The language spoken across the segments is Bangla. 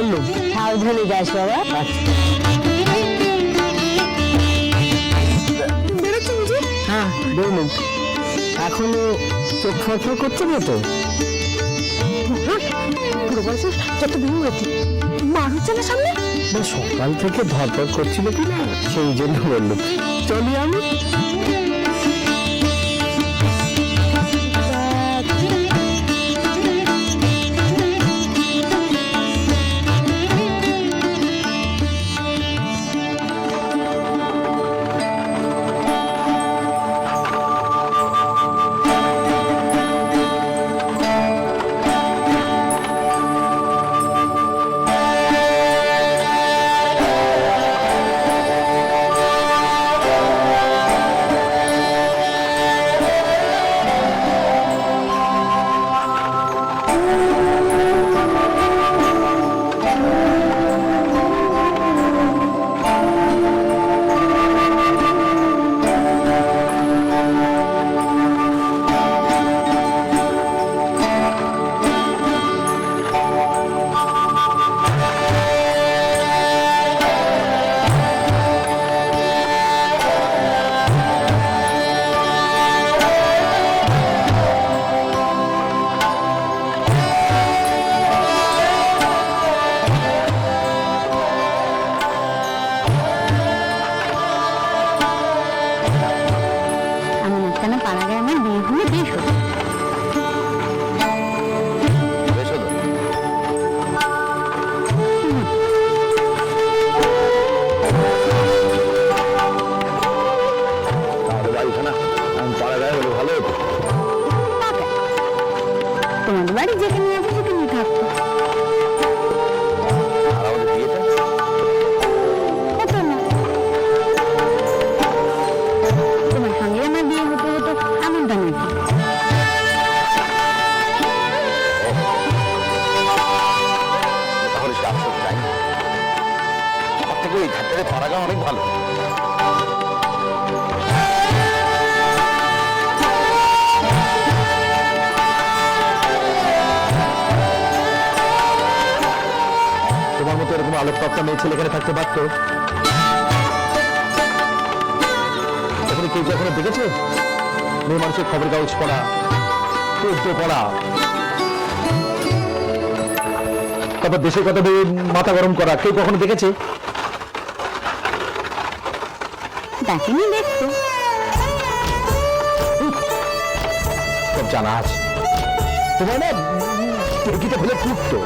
বললুম। সাবধানে যাস বাবা। হ্যাঁ বেরোলুম। এখনো চোখ ফরফর করছে না তো? পুরো বয়সে যত বিমূর্তি মার হচ্ছে না সামনে। সকাল থেকে ধরপড় করছিল কি না, সেই জন্য বললুম চলি আমি। তোমাদের বাড়ি যেখানে আছে সেখানে থাকতো। তোমার সঙ্গে আমার বিয়ে হতে হতো এমনটা নাকি? তাহলে সে আফসোস চাই না, তার থেকে ওই ঘাটটাতে পাড়াগাঁ অনেক ভালো। তোমার মতো এরকম আলোকপ্রাপ্ত মেয়ে ছেলে এখানে থাকতে পারতো। এখানে কেউ কখনো দেখেছে মেয়ে মানুষের খবরের কাগজ পড়া, পদ্য পড়া, তারপর দেশের কথা ভেবে মাথা গরম করা কেউ কখনো দেখেছে? দেখেনি, দেখতো। সব জানা আছে তোমার না, টেকিতে ফেলে ফুটতো।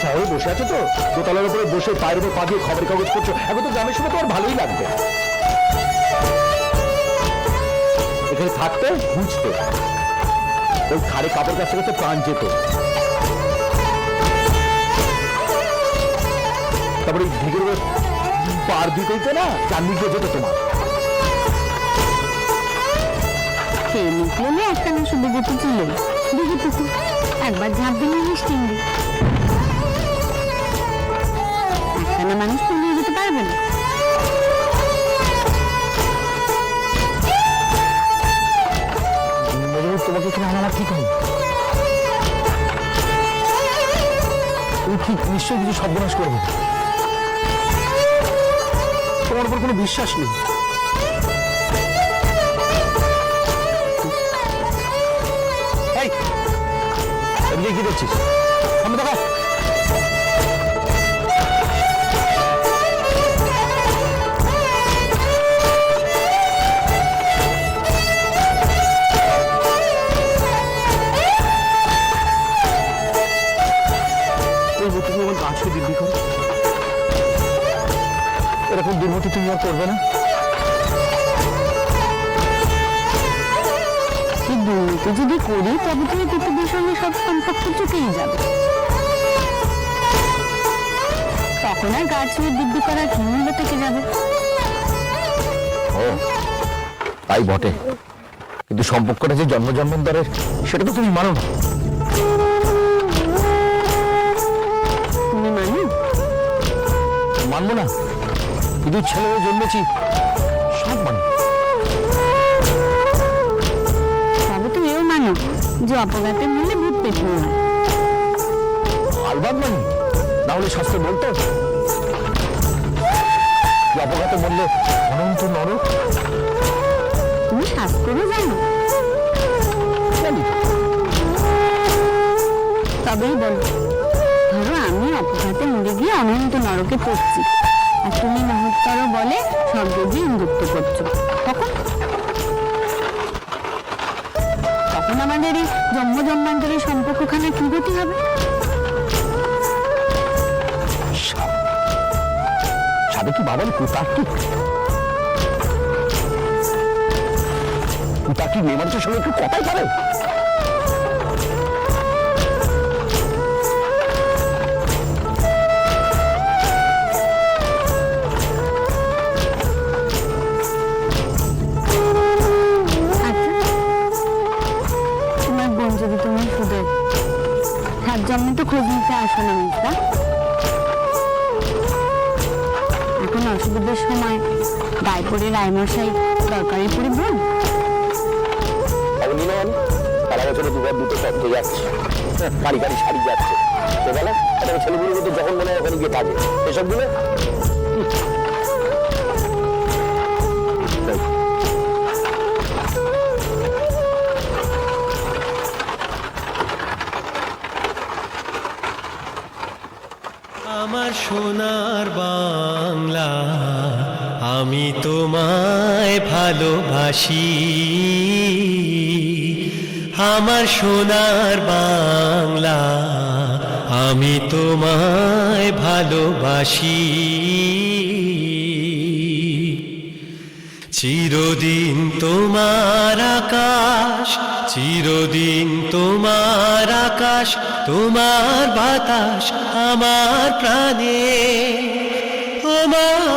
শহরে বসে আছো তো, দোতলার উপরে বসে পায়ের উপর পা দিয়ে খবরের কাগজ পড়ছো, এখন তো গ্রামের সময় তোমার ভালোই লাগবে। এখানে থাকতে বুঝতে ওই খাড়ে কাপড় কাছতে কাছে প্রাণ যেত। তারপরে ঢেকের পার দিতেই না চান্দি গিয়ে যেত তোমার। সেই নিকলে একটা না শুধু যেতে ছিল দেখেছি, একবার ঝাঁপ দিলে মিষ্টি একখানা মানুষ তুলে যেতে পারবে না। তোমাকে এখানে আনা ঠিক হয়, তুমি ঠিক নিশ্চয়ই কিছু সর্বনাশ করবে। তোমার উপর কোনো বিশ্বাস নেই। এদিকে কি দেখছিস? সামনে দেখা। তুমি আমার কাজকে দিব্যি করো, এরকম দুর্গতি তুমি আর করবে না। দুর্নীতি যদি করি তবে তুমি পিতাদের সঙ্গে সব সম্পর্ক চুকেই যাবে। তখন আর গা ছুঁয়ে দিব্যি করার কি মূল্য থেকে যাবে? ও তাই বটে, কিন্তু সম্পর্কটা যে জন্ম জন্মান্তরের সেটা তো তুমি মানো না। তুমি মানো? মানবো না, কিন্তু ছেলে হয়ে জন্মেছি, সব মানো। তবে তো এও মানো যে অপঘাতের মূল্যে ভূত পেট হয়। কালবাদ মানে, না হলে শাস্ত্রে বলতো অপঘাতে মরলে অনন্ত নরক। তুমি শাস্ত্রও জানো? তবেই বলো, ধরো আমি অপঘাতে মরে গিয়ে অনন্ত নরকে পড়ছি, আর তুমি মহত্তর বলে স্বর্গে গিয়ে ইন্দুত্ব করছো, তখন তখন আমাদের এই জন্ম জন্মান্তরের সম্পর্কখানে কি গতি হবে? সাধে কি বাবার কুতার্কিক? কুতার্কিক মেয়ে মানুষের সঙ্গে একটু কথাই পারে? তোমার বোন যদি তোমার সুদের তার জন্য তো খোঁজ নিতে আসো না মিস্তা। এখন অসুবিধার সময় গায়ে পড়ে রায়মশাই দরকারে পড়ে বোন। সারা বছরে দুবার দুটো শব্দ যাচ্ছে, কারি কারি শাড়ি যাচ্ছে, সেবেলা একটা ছেলেগুলো কিন্তু যখন মনে হয় ওখানে গিয়ে কাজে এসব গুলো। আমার সোনার বাংলা, আমি তোমায় ভালোবাসি। আমার সোনার বাংলা, আমি তোমায় ভালোবাসি। চিরদিন তোমার আকাশ, চিরদিন তোমার আকাশ, তোমার বাতাস আমার প্রাণে,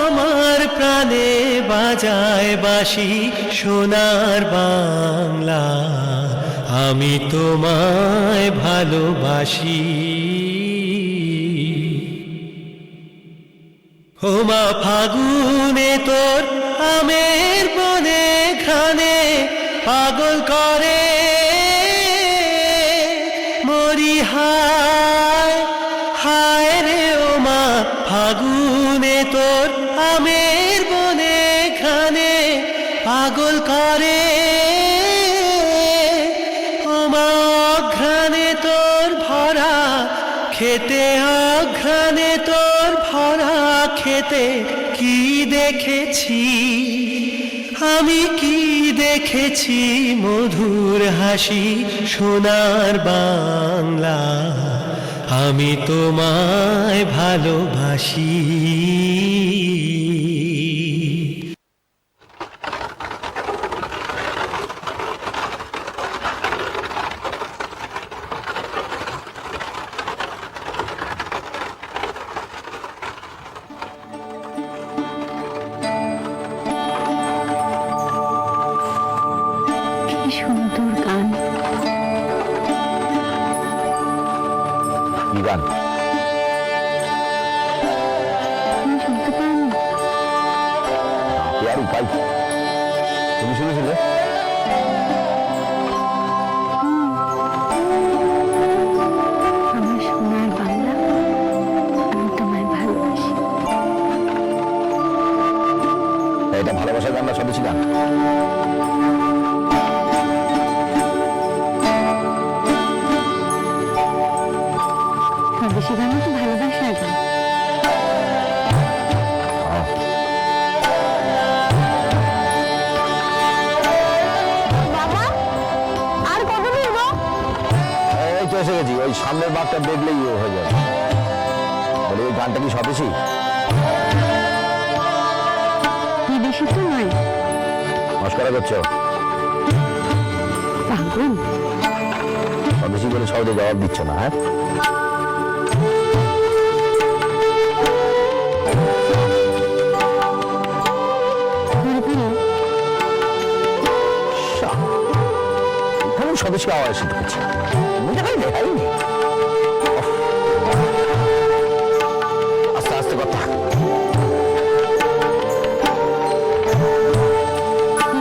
আমার প্রাণে বাজায় বাঁশি। সোনার বাংলা, আমি তোমায় ভালোবাসি। ওমা ফাগুনে তোর আমের বনে ঘানে পাগল করে মরি, হায় হায় রে ওমা ফাগুনে তোর আমের বনে ঘানে পাগল করে। ওমা অঘ্রাণে তোর ভরা খেতে, অঘ্রাণে তোর ভরা খেতে কি দেখেছি আমি, কি দেখেছি মধুর হাসি। সোনার বাংলা, আমি তোমায় ভালোবাসি। কি সুন্দর গান। কি গান? তুমি শুনতে পাওনি? আর উপায়, তুমি শুনেছিলে? আমার সোনার বাংলা, আমি তোমায় ভালোবাসি। এটা ভালোবাসার গান না স্বদেশী গান? স্বদেশী গানও তো ভালোবাসার গান। বাবা, আর কবে নিব? এই তো এসে গেছি, ওই সামনের বাঘটা দেখলেই ইয়ে হয়ে যাবে। বলে ওই গানটা কি স্বদেশী? বিদেশি তো নয়। নমস্কার করছো? পাগল। স্বদেশী বলে সহজে জবাব দিচ্ছ না, হ্যাঁ? স্বদেশী আওয়াজ শিখেছি, দেখাইনি। আস্তে আস্তে কথা।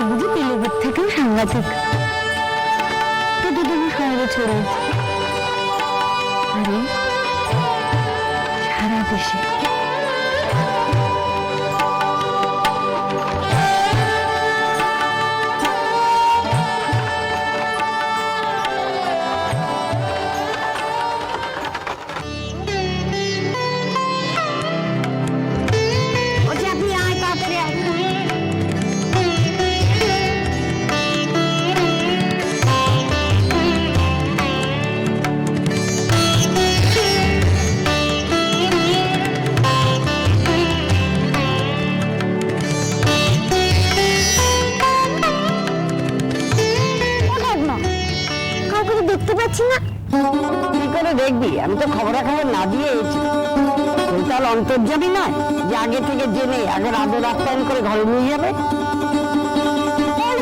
বুঝি তেলেগুর থেকেও সাংঘাতিক। তো দুটো শহরে ছড়িয়েছে। আরে অফিসে। দেখতে পাচ্ছি না। কি করে দেখবি? আমি তো খবরাখবর না দিয়ে এসেছি। তুই তাহলে অন্তর্যামী নয় যে আগে থেকে জেনে আগে আদর আপ্যায়ন করে ঘরে নিয়ে যাবে।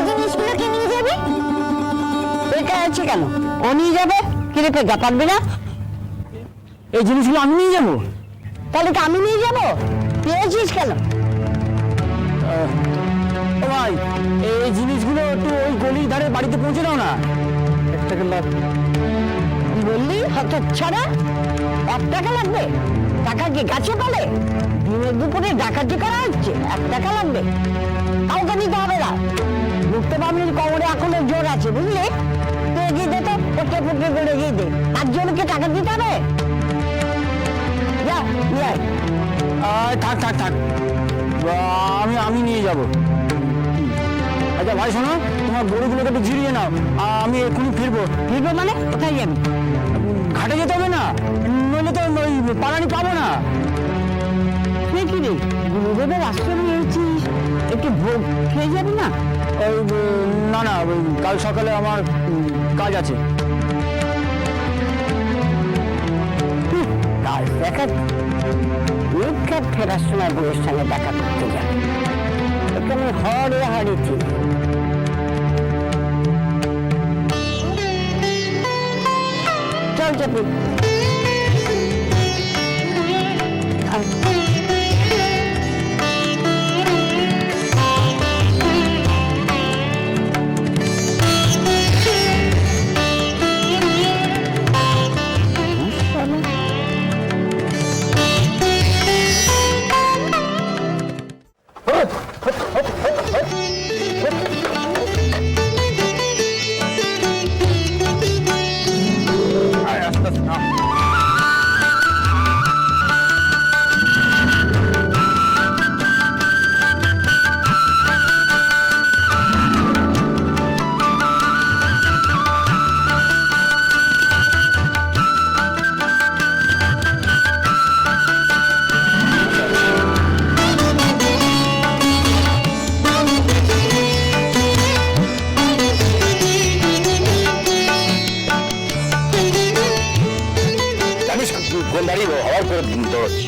জিনিসগুলোকে নিয়ে যাবে বেকার আছে কেন? ও নিয়ে যাবে। কিরে পেগা পারবি না? এই জিনিসগুলো আমি নিয়ে যাবো? তাহলে কি আমি নিয়ে যাবো? পেয়েছিস কেন? ও ভাই, এই জিনিসগুলো একটু ওই গলির ধারে বাড়িতে পৌঁছে দাও না। 1 টাকা লাগবে। কি বললি? হত ছাড়া 1 টাকা লাগবে? টাকা কি গাছে পালে? দিনের দুপুরে ডাকাতি করা হচ্ছে, 1 টাকা লাগবে? কাউকে নিতে হবে না। বুঝতে পারলি কোমরে এখনো জোর আছে, বুঝলি? তুই এগিয়ে দে তো, পটকে পটকে করে এগিয়ে দে। তার জন্য কি টাকা দিতে হবে? যা নিয়ে আয়। থাক থাক থাক, আমি নিয়ে যাব। আচ্ছা ভাই শোনো, তোমার গরুগুলোকে একটু জিরিয়ে নাও, আমি এক্ষুনি ফিরবো। ফিরবো মানে? কোথায় যাবি? ঘাটে যেতে হবে না, নইলে তো ওই পালানি পাবো না। তুই কি রে, গুরুদেবের আশ্রম নিয়েছিস, একটু ভোগ খেয়ে যাবি না? ওই না না, ওই কাল সকালে আমার কাজ আছে। কাল দেখা? বিখ্যাত ফেরার সময় বউয়ের সঙ্গে দেখা করতে যাবে। ওকে আমি হরে হারিয়েছি। চল চাপি। কোন বাড়ি হওয়ার করে দৌড়াচ্ছি।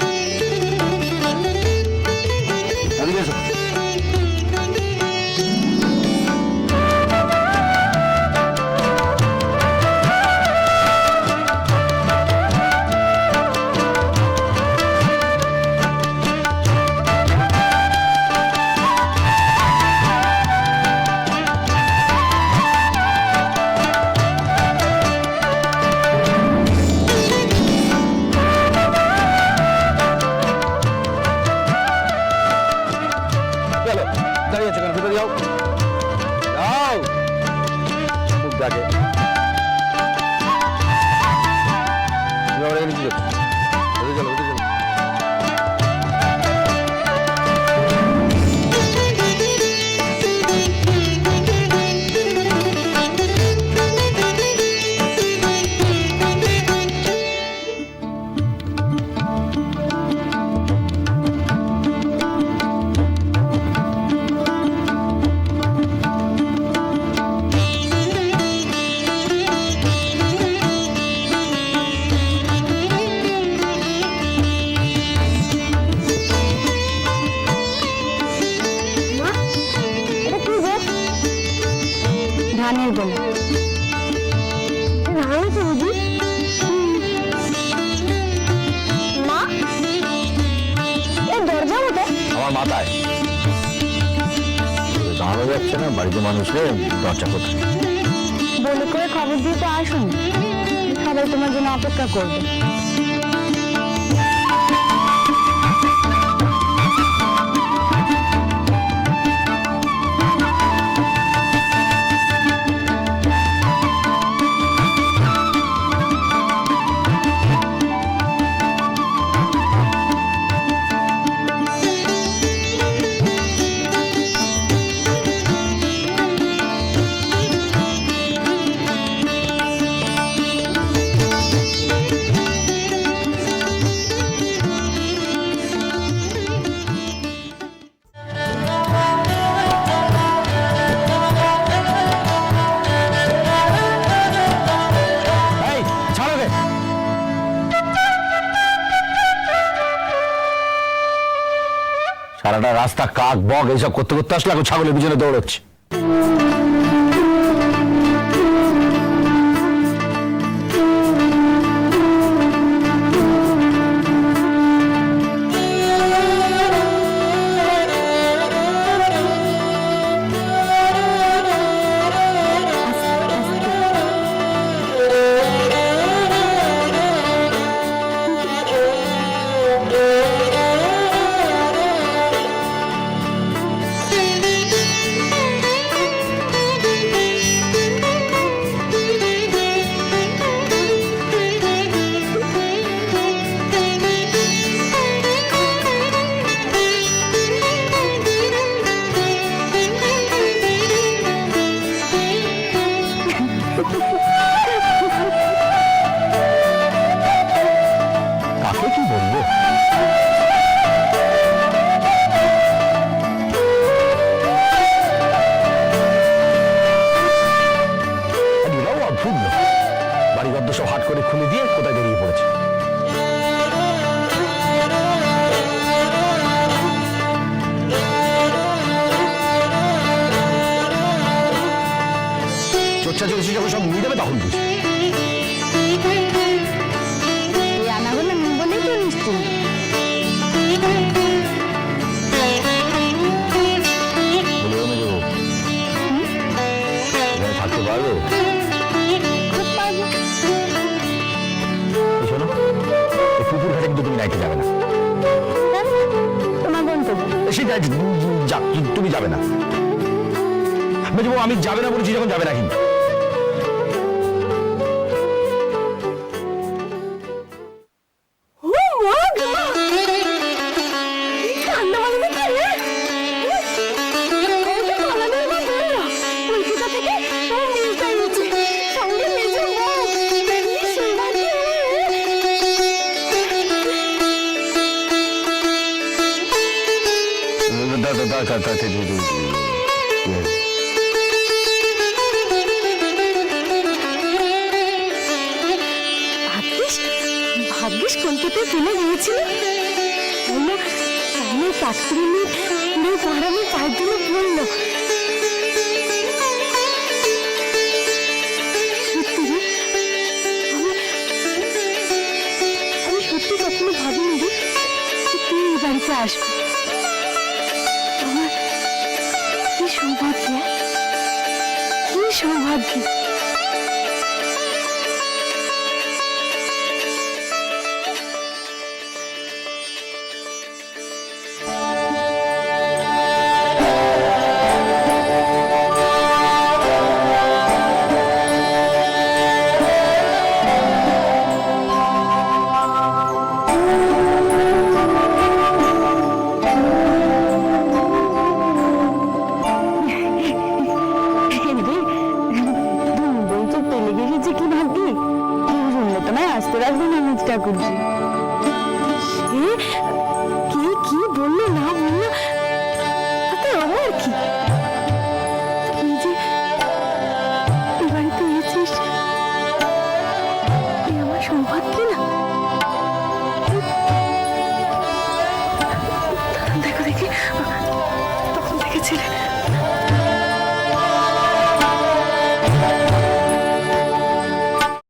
দাঁড়িয়ে আছে কেন? ভিতরে যাও, যাও। খুব ডাকে। এখানে কি করছো? ভেতরে চলো, ভেতরে চলো। ধানের গোলা। ধান আছে বুঝি? মা, এই দরজা মতো আমার মাথায় দাঁড়ানো যাচ্ছে না। বাড়িতে মানুষের দরজা কোথায়? বলে করে খবর দিয়ে তো আসুন, সবাই তোমার জন্য অপেক্ষা করবে। সারাটা রাস্তা কাক বক এইসব করতে করতে আসলে এখন ছাগলের পিছনে দৌড়চ্ছে। কাকে কি বলবো? এরাও অদ্ভুত লোক। বাড়িঘর সব হাট করে খুলে দিয়ে কোথায় বেরিয়ে পড়েছে। চর্চা চলছে যখন সব নিয়ে যাবে তখন বুঝি। এই আনাগুলো নেই বলেই তো নিশ্চিত। বলে দেবো যাবো এখানে থাকতে পারবে? খুব পারবো। এই শোনো, এই পুকুর ঘাটে কিন্তু তুমি নাইতে যাবে না। কেন? তোমার গন্তব্য। সেটা যা, তুমি যাবে না। মেজবু আমি যাবে না বলেছি যখন যাবে না কিন্তু। ভাগ্যিস কলকাতায় চলে গিয়েছিল। পাটকুড়ি পড়ানো তার জন্য বললো। সত্যি রে, আমি সত্যি কখনো ভাবিনি রে তুই এই বাড়িতে আসবি। আমার কি সৌভাগ্য, কি সৌভাগ্য। ঠাকুরজি কে কি বললো না বললো তাতে আমার কি? তুই যে এই বাড়িতে এসেছিস আমার সৌভাগ্য না? দেখো দেখি তখন দেখেছিলে